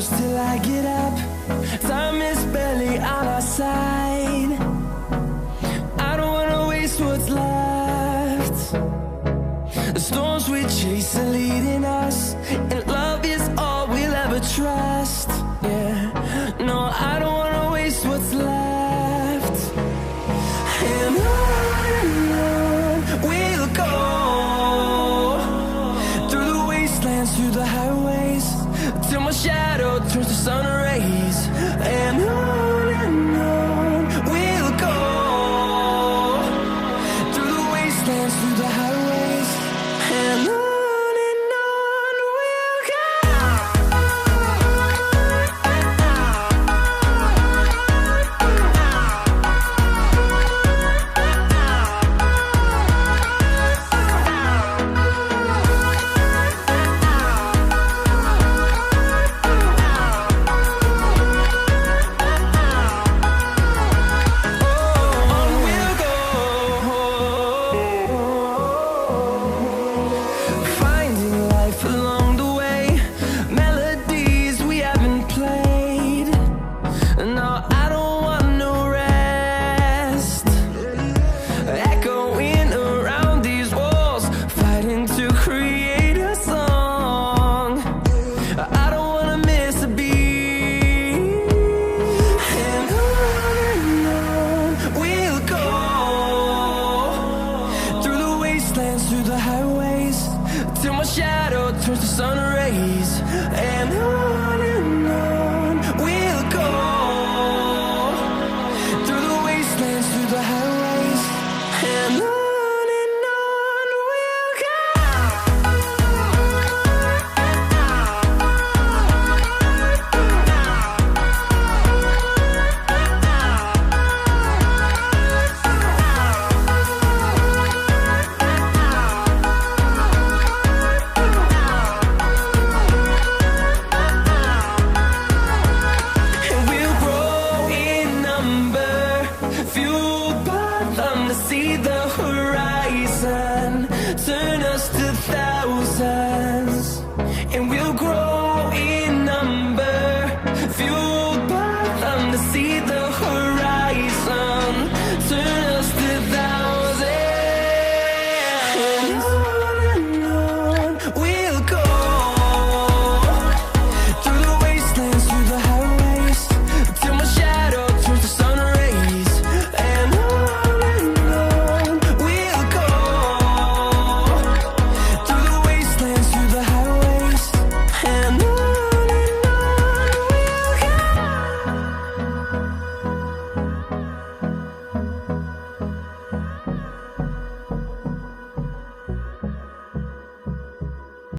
close till I get up. Time is barely on our side. I don't wanna waste what's left. The storms we chase are leading us, and love is all we'll ever trust. Yeah, no, I don't wanna waste what's left. And on we'll go, through the wastelands, through the highways, till my shadow turns to sun rays. And on we'll go, through the wastelands, through the highways, and on we'll go. Through the highways, till my shadow turns to sun rays. And on we'll go, through the wastelands, through the highways, and on we'll go. See the horizon, turn us to thousands, and we'll grow in number, fueled by them to see the horizon.